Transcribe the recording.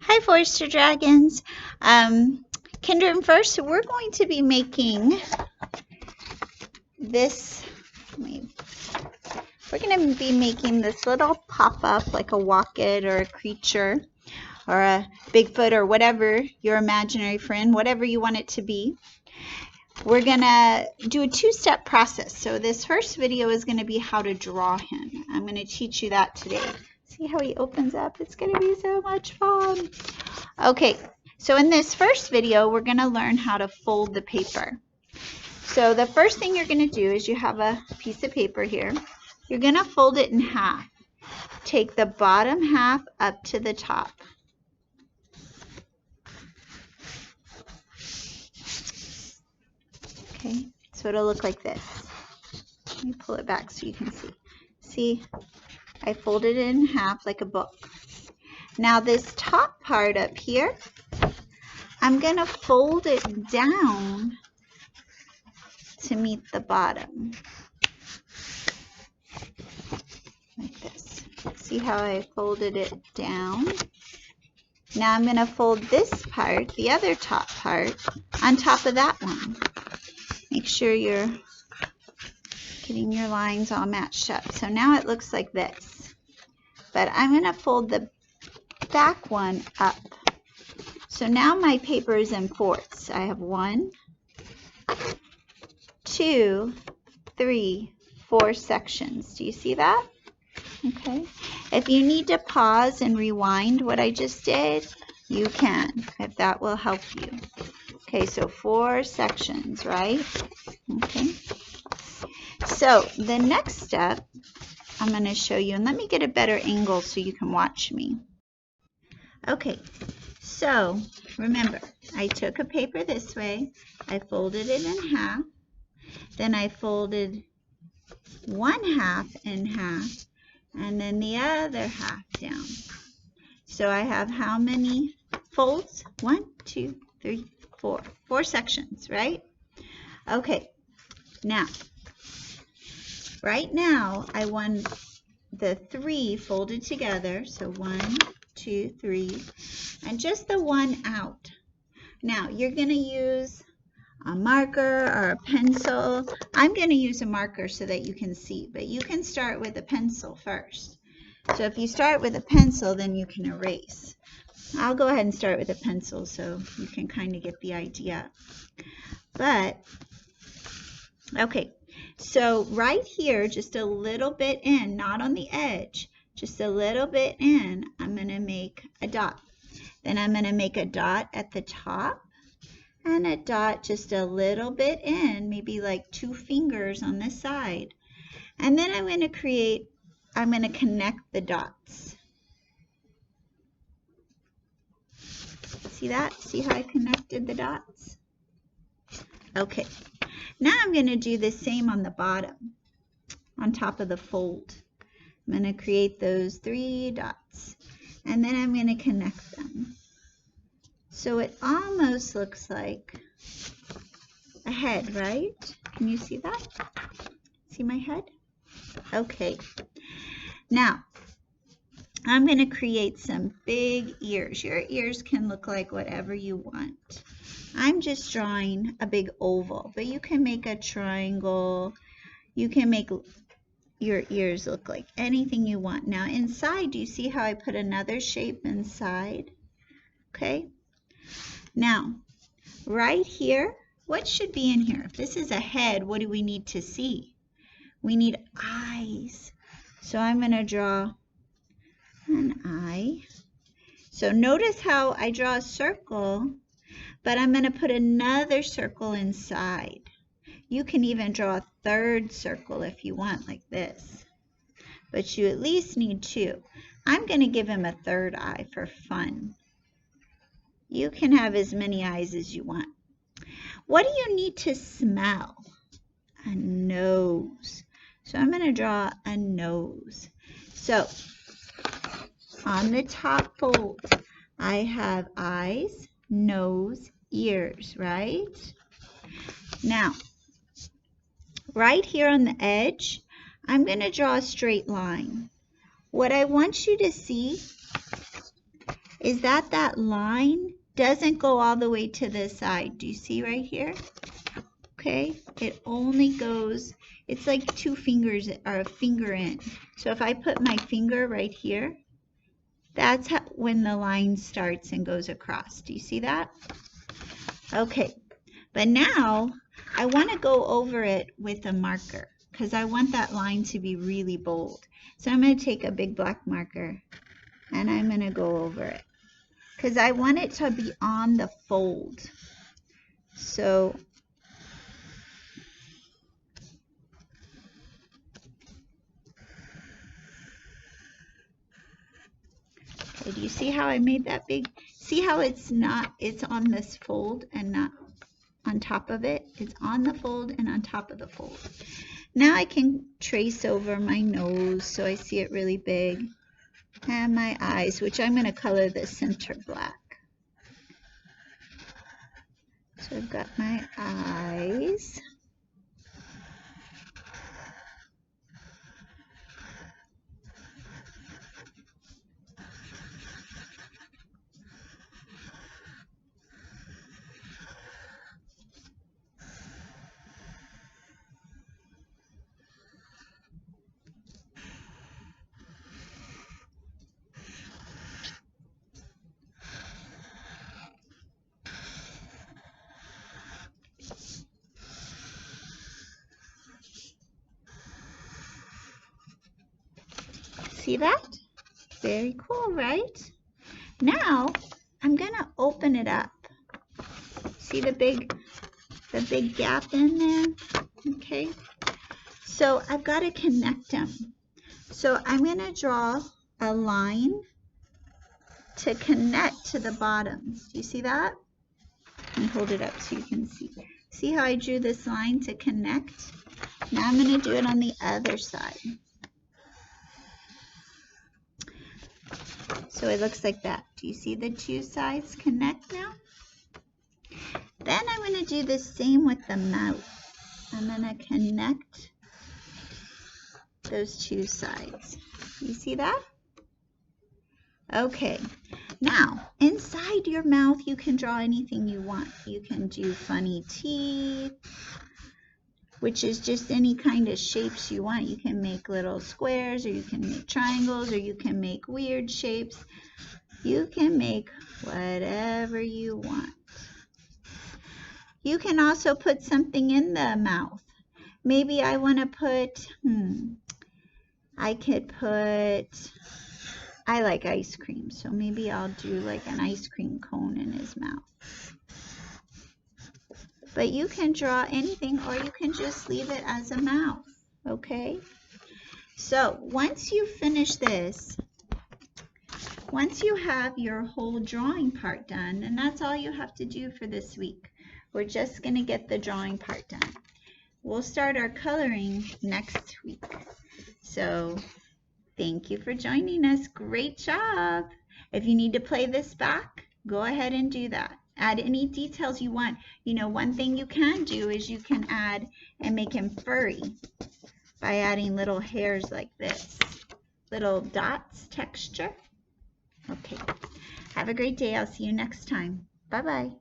Hi, Forester Dragons. Kendra and First, we're going to be making this. We're going to be making this little pop-up, like a Walk-It or a creature or a Bigfoot or whatever your imaginary friend, whatever you want it to be. We're going to do a two-step process. So this first video is going to be how to draw him. I'm going to teach you that today. See how he opens up? It's going to be so much fun. Okay, so in this first video, we're going to learn how to fold the paper. So the first thing you're going to do is you have a piece of paper here. You're going to fold it in half. Take the bottom half up to the top. Okay, so it'll look like this. Let me pull it back so you can see. See, I folded it in half like a book. Now this top part up here, I'm going to fold it down to meet the bottom. Like this. See how I folded it down? Now I'm going to fold this part, the other top part, on top of that one. Make sure you're getting your lines all matched up. So now it looks like this. But I'm going to fold the back one up. So now my paper is in fourths. I have 1, 2, 3, 4 sections. Do you see that? Okay. If you need to pause and rewind what I just did, you can, if that will help you. Okay, so 4 sections, right? Okay. So the next step I'm going to show you, and let me get a better angle so you can watch me. Okay, so remember, I took a paper this way, I folded it in half, then I folded one half in half, and then the other half down. So I have how many folds? 1, 2, 3, 4. 4 sections, right? Okay, now, right now I want the 3 folded together. So 1, 2, 3, and just the one out. Now you're going to use a marker or a pencil. I'm going to use a marker so that you can see, but you can start with a pencil first. So if you start with a pencil, then you can erase. I'll go ahead and start with a pencil so you can kind of get the idea. But, okay, so right here, just a little bit in, not on the edge, just a little bit in, I'm going to make a dot. Then I'm going to make a dot at the top and a dot just a little bit in, maybe like 2 fingers on this side. And then I'm going to connect the dots. See that? See how I connected the dots? Okay. Now I'm going to do the same on the bottom, on top of the fold. I'm going to create those 3 dots, and then I'm going to connect them. So it almost looks like a head, right? Can you see that? See my head? Okay. Now, I'm going to create some big ears. Your ears can look like whatever you want. I'm just drawing a big oval, but you can make a triangle. You can make your ears look like anything you want. Now inside, do you see how I put another shape inside? Okay. Now, right here, what should be in here? If this is a head, what do we need to see? We need eyes. So I'm going to draw an eye. So notice how I draw a circle, but I'm going to put another circle inside. You can even draw a third circle if you want, like this. But you at least need 2. I'm going to give him a third eye for fun. You can have as many eyes as you want. What do you need to smell? A nose. So I'm going to draw a nose. So on the top fold, I have eyes, nose, ears, right? Now, right here on the edge, I'm going to draw a straight line. What I want you to see is that that line doesn't go all the way to this side. Do you see right here? Okay, it only goes, it's like 2 fingers or a finger in. So if I put my finger right here, that's how, when the line starts and goes across. Do you see that? Okay, but now I want to go over it with a marker because I want that line to be really bold. So I'm going to take a big black marker and I'm going to go over it because I want it to be on the fold. So okay, do you see how I made that big? See how it's not, it's on this fold and not on top of it? It's on the fold and on top of the fold. Now I can trace over my nose so I see it really big, and my eyes, which I'm going to color the center black. So I've got my eyes. See that? Very cool, right? Now I'm going to open it up. See the big gap in there? Okay. So I've got to connect them. So I'm going to draw a line to connect to the bottoms. Do you see that? Let me hold it up so you can see. See how I drew this line to connect? Now I'm going to do it on the other side. So it looks like that. Do you see the 2 sides connect now? Then I'm going to do the same with the mouth. I'm going to connect those 2 sides. You see that? Okay. Now, inside your mouth, you can draw anything you want. You can do funny teeth, which is just any kind of shapes you want. You can make little squares, or you can make triangles, or you can make weird shapes. You can make whatever you want. You can also put something in the mouth. Maybe I want to put, I could put, I like ice cream, so maybe I'll do like an ice cream cone in his mouth. But you can draw anything, or you can just leave it as a mouth, okay? So once you finish this, once you have your whole drawing part done, and that's all you have to do for this week. We're just going to get the drawing part done. We'll start our coloring next week. So thank you for joining us. Great job. If you need to play this back, go ahead and do that. Add any details you want. You know, one thing you can do is you can add and make him furry by adding little hairs like this. Little dots, texture. Okay. Have a great day. I'll see you next time. Bye-bye.